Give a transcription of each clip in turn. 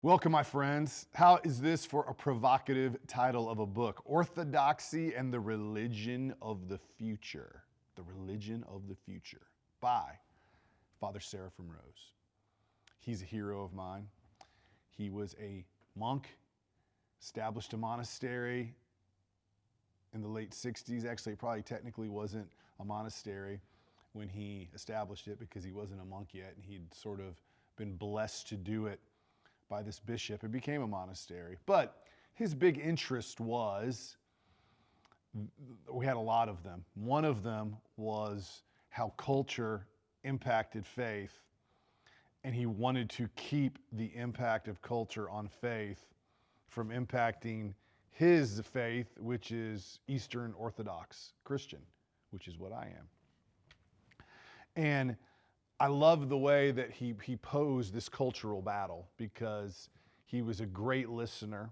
Welcome, my friends. How is this for a provocative title of a book? Orthodoxy and the Religion of the Future. The Religion of the Future by Father Seraphim Rose. He's a hero of mine. He was a monk, established a monastery in the late 60s. Actually, it probably technically wasn't a monastery when he established it because he wasn't a monk yet, and he'd sort of been blessed to do it by this bishop. It became a monastery. But his big interest was, we had a lot of them. One of them was how culture impacted faith, and he wanted to keep the impact of culture on faith from impacting his faith, which is Eastern Orthodox Christian, which is what I am. And I love the way that he posed this cultural battle because he was a great listener.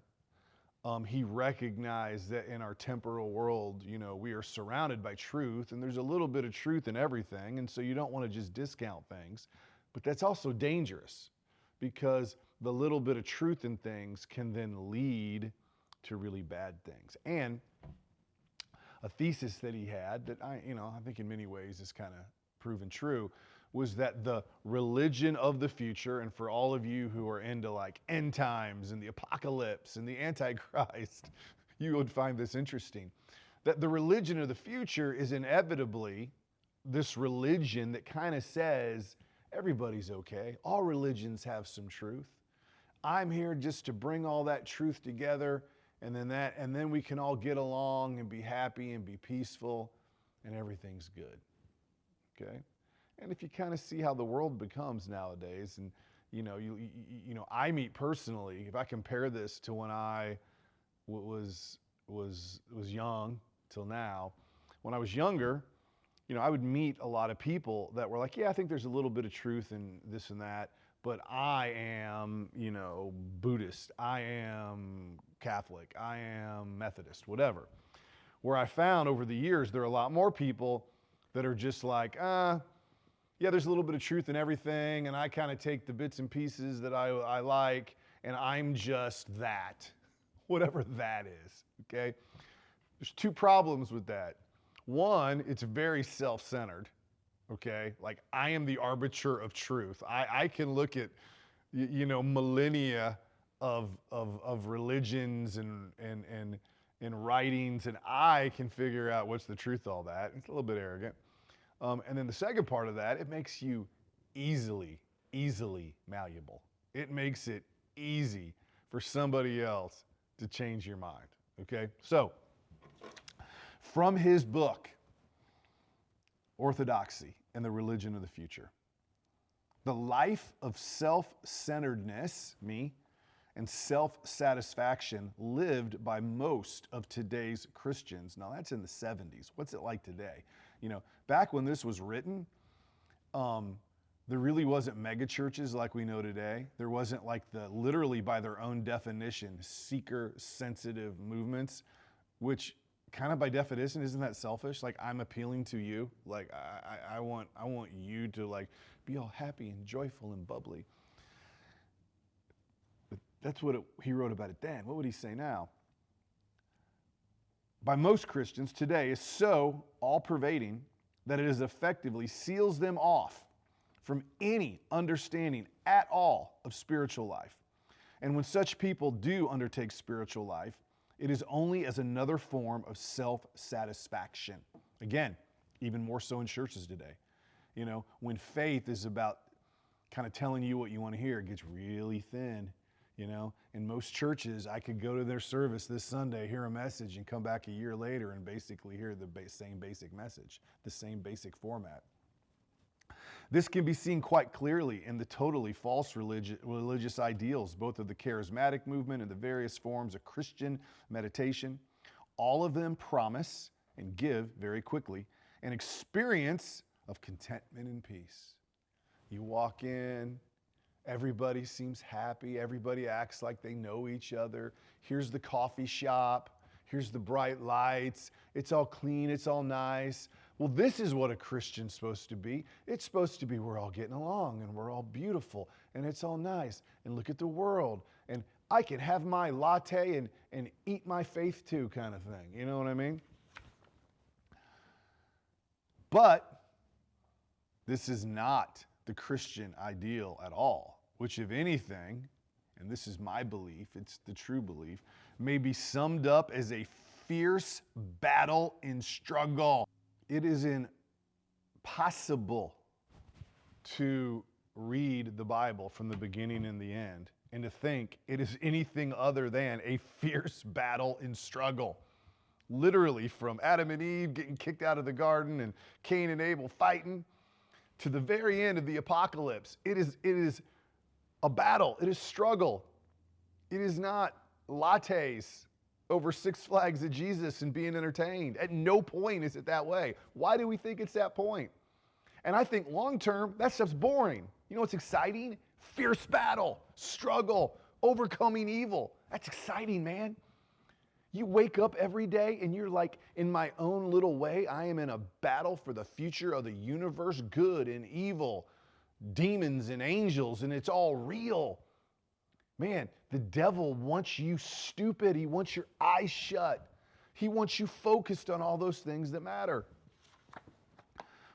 He recognized that in our temporal world, we are surrounded by truth, and there's a little bit of truth in everything, and so you don't want to just discount things. But that's also dangerous because the little bit of truth in things can then lead to really bad things. And a thesis that he had that I think in many ways is kind of proven true was that the religion of the future, and for all of you who are into like end times and the apocalypse and the Antichrist, you would find this interesting, that the religion of the future is inevitably this religion that kind of says everybody's okay. All religions have some truth. I'm here just to bring all that truth together, and then we can all get along and be happy and be peaceful, and everything's good. Okay? And if you kind of see how the world becomes nowadays, and I meet personally, if I compare this to when I was young till now, when I was younger, I would meet a lot of people that were like, yeah, I think there's a little bit of truth in this and that, but I am, Buddhist, I am Catholic, I am Methodist, whatever. Where I found over the years, there are a lot more people that are just like, yeah, there's a little bit of truth in everything, and I kind of take the bits and pieces that I like, and I'm just that, whatever that is, okay? There's two problems with that. One, it's very self-centered, okay? Like, I am the arbiter of truth. I can look at, millennia of religions and writings, and I can figure out what's the truth of all that. It's a little bit arrogant. And then the second part of that, it makes you easily malleable. It makes it easy for somebody else to change your mind, okay? So, from his book, Orthodoxy and the Religion of the Future, the life of self-centeredness, me, and self-satisfaction lived by most of today's Christians. Now, that's in the 70s. What's it like today? Back when this was written, there really wasn't mega churches like we know today. There wasn't like literally by their own definition, seeker-sensitive movements, which kind of by definition, isn't that selfish? Like, I'm appealing to you. Like, I want you to like be all happy and joyful and bubbly. But that's what he wrote about it then. What would he say now? By most Christians today is so all-pervading that it is effectively seals them off from any understanding at all of spiritual life. And when such people do undertake spiritual life, it is only as another form of self-satisfaction. Again, even more so in churches today. When faith is about kind of telling you what you want to hear, it gets really thin. In most churches, I could go to their service this Sunday, hear a message, and come back a year later and basically hear the same basic message, the same basic format. This can be seen quite clearly in the totally false religious ideals, both of the charismatic movement and the various forms of Christian meditation. All of them promise and give very quickly an experience of contentment and peace. You walk in, everybody seems happy. Everybody acts like they know each other. Here's the coffee shop. Here's the bright lights. It's all clean. It's all nice. Well, this is what a Christian's supposed to be. It's supposed to be we're all getting along and we're all beautiful and it's all nice. And look at the world. And I can have my latte and eat my faith too kind of thing. You know what I mean? But this is not the Christian ideal at all, which if anything, and this is my belief, it's the true belief, may be summed up as a fierce battle and struggle. It is impossible to read the Bible from the beginning and the end and to think it is anything other than a fierce battle and struggle. Literally from Adam and Eve getting kicked out of the garden and Cain and Abel fighting to the very end of the apocalypse. It is a battle. It is struggle. It is not lattes over Six Flags of Jesus and being entertained. At no point is it that way. Why do we think it's that point? And I think long term, that stuff's boring. You know what's exciting? Fierce battle, struggle, overcoming evil. That's exciting, man. You wake up every day and you're like, in my own little way, I am in a battle for the future of the universe, good and evil, demons and angels, and it's all real. Man, the devil wants you stupid. He wants your eyes shut. He wants you focused on all those things that matter.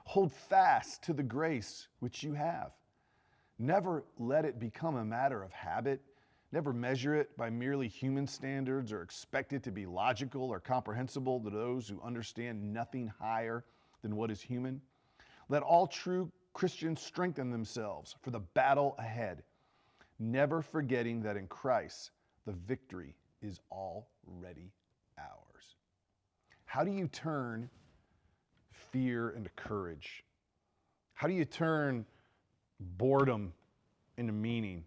Hold fast to the grace which you have. Never let it become a matter of habit. Never measure it by merely human standards or expect it to be logical or comprehensible to those who understand nothing higher than what is human. Let all true Christians strengthen themselves for the battle ahead, never forgetting that in Christ, the victory is already ours. How do you turn fear into courage? How do you turn boredom into meaning?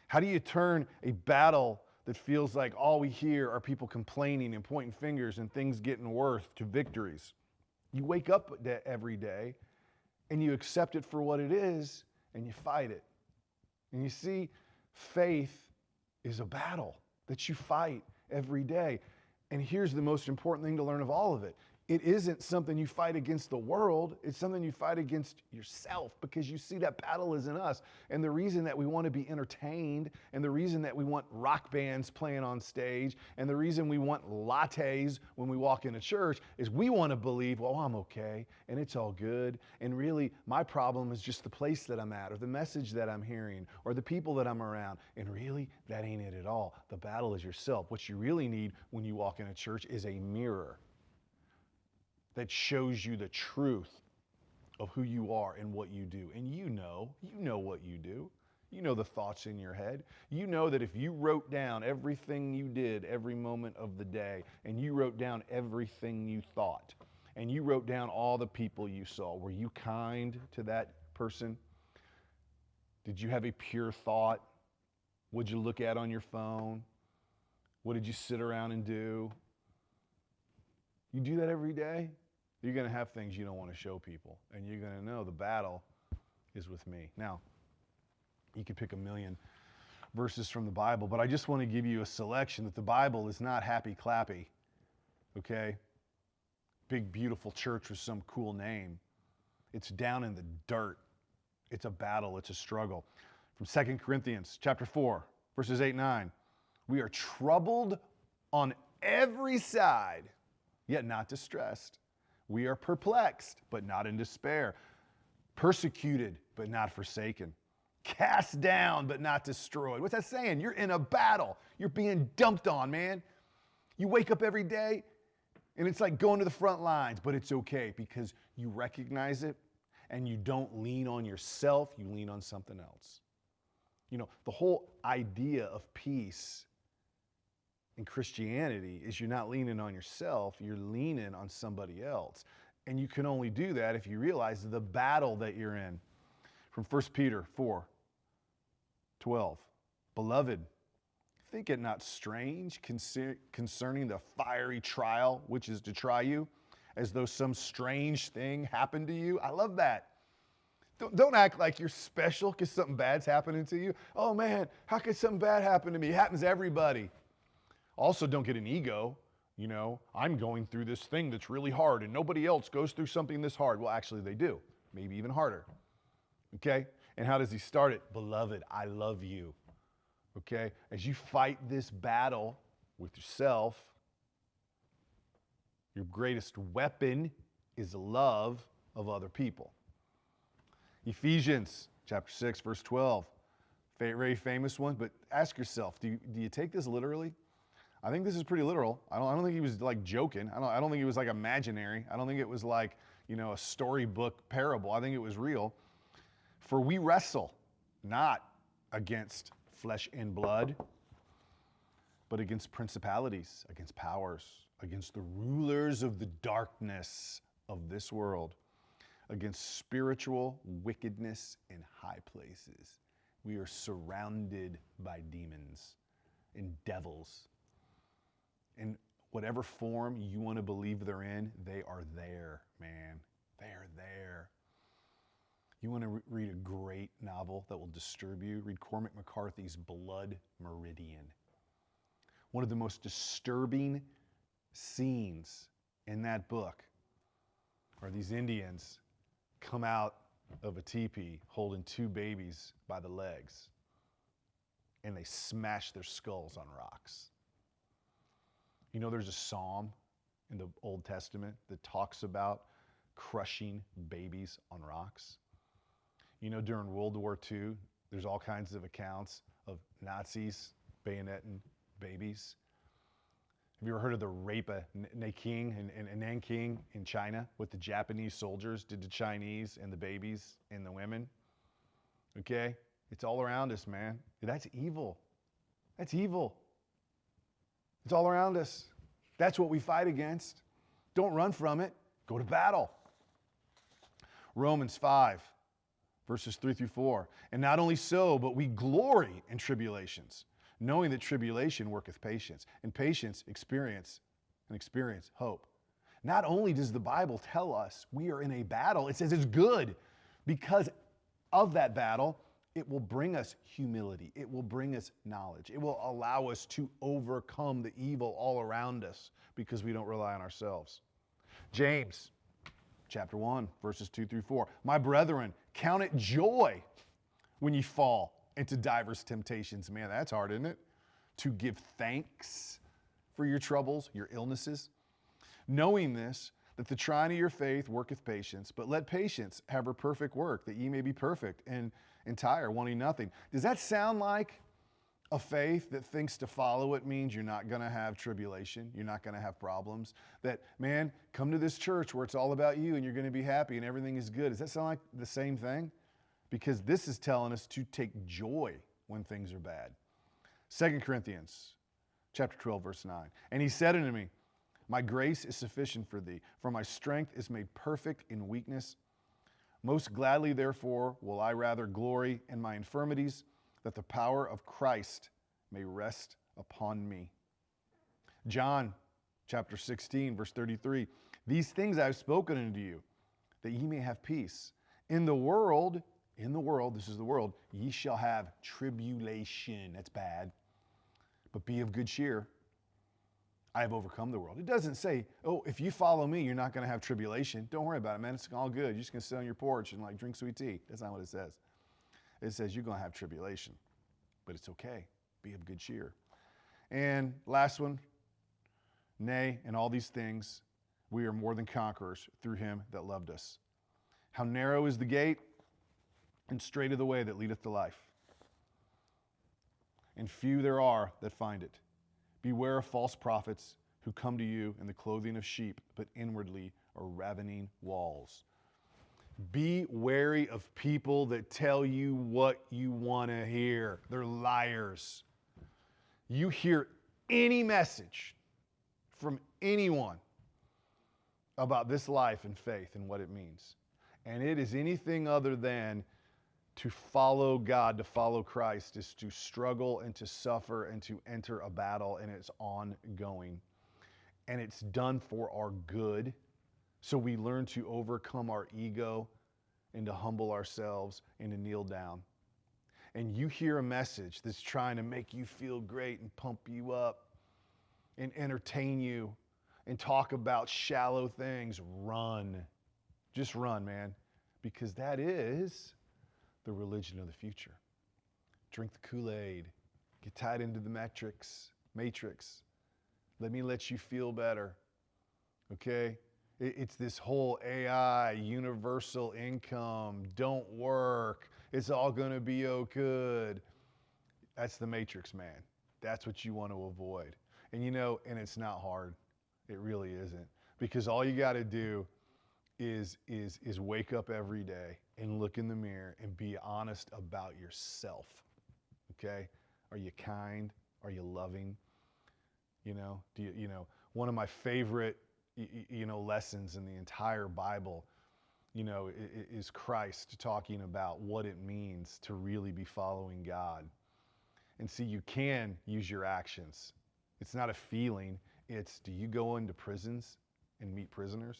How do you turn a battle that feels like all we hear are people complaining and pointing fingers and things getting worse to victories? You wake up every day and you accept it for what it is and you fight it. And you see, faith is a battle that you fight every day. And here's the most important thing to learn of all of it. It isn't something you fight against the world. It's something you fight against yourself, because you see that battle is in us. And the reason that we want to be entertained, and the reason that we want rock bands playing on stage, and the reason we want lattes when we walk into church is we want to believe, well, I'm okay and it's all good. And really, my problem is just the place that I'm at, or the message that I'm hearing, or the people that I'm around. And really, that ain't it at all. The battle is yourself. What you really need when you walk into church is a mirror that shows you the truth of who you are and what you do. And you know what you do. You know the thoughts in your head. You know that if you wrote down everything you did every moment of the day, and you wrote down everything you thought, and you wrote down all the people you saw, were you kind to that person? Did you have a pure thought? What'd you look at on your phone? What did you sit around and do? You do that every day, you're going to have things you don't want to show people. And you're going to know the battle is with me. Now, you could pick a million verses from the Bible, but I just want to give you a selection that the Bible is not happy clappy, okay? Big, beautiful church with some cool name. It's down in the dirt. It's a battle. It's a struggle. From 2 Corinthians chapter 4, verses 8 and 9. We are troubled on every side, yet not distressed. We are perplexed, but not in despair. Persecuted, but not forsaken. Cast down, but not destroyed. What's that saying? You're in a battle. You're being dumped on, man. You wake up every day, and it's like going to the front lines, but it's okay because you recognize it, and you don't lean on yourself. You lean on something else. You know, the whole idea of peace in Christianity is you're not leaning on yourself, you're leaning on somebody else. And you can only do that if you realize the battle that you're in. From 1 Peter 4:12. Beloved, think it not strange concerning the fiery trial which is to try you, as though some strange thing happened to you. I love that. Don't act like you're special because something bad's happening to you. Oh man, how could something bad happen to me? It happens to everybody. Also, don't get an ego You know, I'm going through this thing that's really hard and nobody else goes through something this hard. Well, actually they do, maybe even harder. Okay? And how does he start it? Beloved, I love you. Okay? As you fight this battle with yourself, your greatest weapon is the love of other people. Ephesians chapter 6, verse 12. Very famous one, but ask yourself, do you take this literally? I think this is pretty literal. I don't think he was like joking. I don't think it was like imaginary. I don't think it was like, you know, a storybook parable. I think it was real. For we wrestle not against flesh and blood, but against principalities, against powers, against the rulers of the darkness of this world, against spiritual wickedness in high places. We are surrounded by demons and devils. In whatever form you want to believe they're in, they are there, man. They are there. You want to read a great novel that will disturb you? Read Cormac McCarthy's Blood Meridian. One of the most disturbing scenes in that book are these Indians come out of a teepee holding two babies by the legs, and they smash their skulls on rocks. You know, there's a psalm in the Old Testament that talks about crushing babies on rocks. You know, during World War II, there's all kinds of accounts of Nazis bayoneting babies. Have you ever heard of the rape of Nanking in Nanking in China, what the Japanese soldiers did to Chinese and the babies and the women? Okay? It's all around us, man. That's evil. That's evil. It's all around us. That's what we fight against. Don't run from it. Go to battle. Romans 5, verses 3 through 4. And not only so, but we glory in tribulations, knowing that tribulation worketh patience, and patience experience, and experience hope. Not only does the Bible tell us we are in a battle, it says it's good because of that battle. It will bring us humility. It will bring us knowledge. It will allow us to overcome the evil all around us because we don't rely on ourselves. James chapter 1, verses 2 through 4. My brethren, count it joy when ye fall into divers temptations. Man, that's hard, isn't it? To give thanks for your troubles, your illnesses. Knowing this, that the trying of your faith worketh patience, but let patience have her perfect work, that ye may be perfect and entire, wanting nothing. Does that sound like a faith that thinks to follow it means you're not going to have tribulation, you're not going to have problems? That, man, come to this church where it's all about you and you're going to be happy and everything is good. Does that sound like the same thing? Because this is telling us to take joy when things are bad. 2 Corinthians chapter 12, verse 9. And he said unto me, my grace is sufficient for thee, for my strength is made perfect in weakness. Most gladly, therefore, will I rather glory in my infirmities, that the power of Christ may rest upon me. John chapter 16, verse 33. These things I have spoken unto you, that ye may have peace. In the world, this is the world, ye shall have tribulation. That's bad. But be of good cheer. I have overcome the world. It doesn't say, oh, if you follow me, you're not going to have tribulation. Don't worry about it, man. It's all good. You're just going to sit on your porch and like drink sweet tea. That's not what it says. It says you're going to have tribulation, but it's okay. Be of good cheer. And last one, nay, in all these things, we are more than conquerors through him that loved us. How narrow is the gate, and straight is the way that leadeth to life. And few there are that find it. Beware of false prophets who come to you in the clothing of sheep, but inwardly are ravening wolves. Be wary of people that tell you what you want to hear. They're liars. You hear any message from anyone about this life and faith and what it means, and it is anything other than to follow God, to follow Christ, is to struggle and to suffer and to enter a battle, and it's ongoing. And it's done for our good, so we learn to overcome our ego and to humble ourselves and to kneel down. And you hear a message that's trying to make you feel great and pump you up and entertain you and talk about shallow things, run. Just run, man, because that is the religion of the future. Drink the Kool-Aid. Get tied into the matrix. Let me let you feel better, okay? It's this whole AI, universal income, don't work, it's all gonna be good. That's the matrix, man. That's what you want to avoid. And and it's not hard. It really isn't. Because all you gotta do is wake up every day and look in the mirror and be honest about yourself, okay? Are you kind? Are you loving? One of my favorite, lessons in the entire Bible, is Christ talking about what it means to really be following God. And see, you can use your actions. It's not a feeling. It's, do you go into prisons and meet prisoners?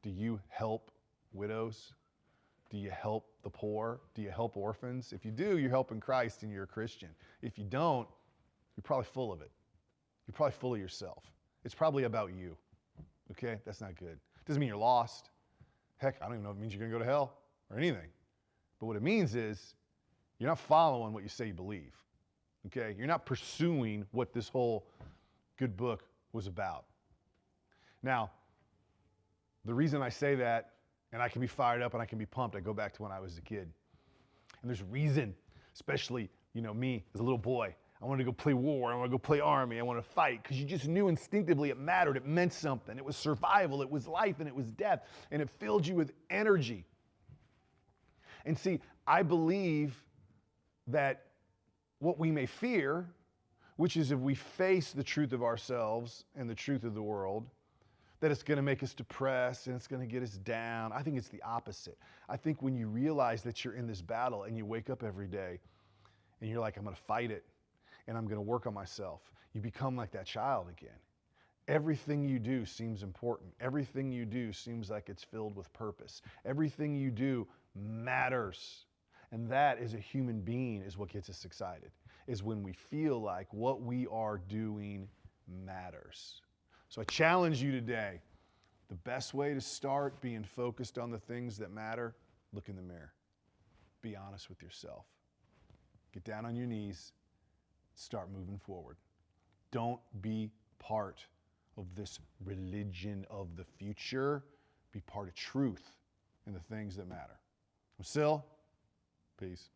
Do you help widows? Do you help the poor? Do you help orphans? If you do, you're helping Christ and you're a Christian. If you don't, you're probably full of it. You're probably full of yourself. It's probably about you, okay? That's not good. Doesn't mean you're lost. Heck, I don't even know if it means you're gonna go to hell or anything. But what it means is you're not following what you say you believe, okay? You're not pursuing what this whole good book was about. Now, the reason I say that, and I can be fired up and I can be pumped, I go back to when I was a kid. And there's a reason, especially, me as a little boy. I wanted to go play war, I want to go play army, I want to fight, because you just knew instinctively it mattered, it meant something. It was survival, it was life, and it was death, and it filled you with energy. And see, I believe that what we may fear, which is if we face the truth of ourselves and the truth of the world, that it's going to make us depressed and it's going to get us down. I think it's the opposite. I think when you realize that you're in this battle and you wake up every day and you're like, I'm going to fight it and I'm going to work on myself, you become like that child again. Everything you do seems important. Everything you do seems like it's filled with purpose. Everything you do matters. And that, as a human being, is what gets us excited, is when we feel like what we are doing matters. So I challenge you today, the best way to start being focused on the things that matter, look in the mirror. Be honest with yourself. Get down on your knees. Start moving forward. Don't be part of this religion of the future. Be part of truth and the things that matter. I'm Sil. Peace.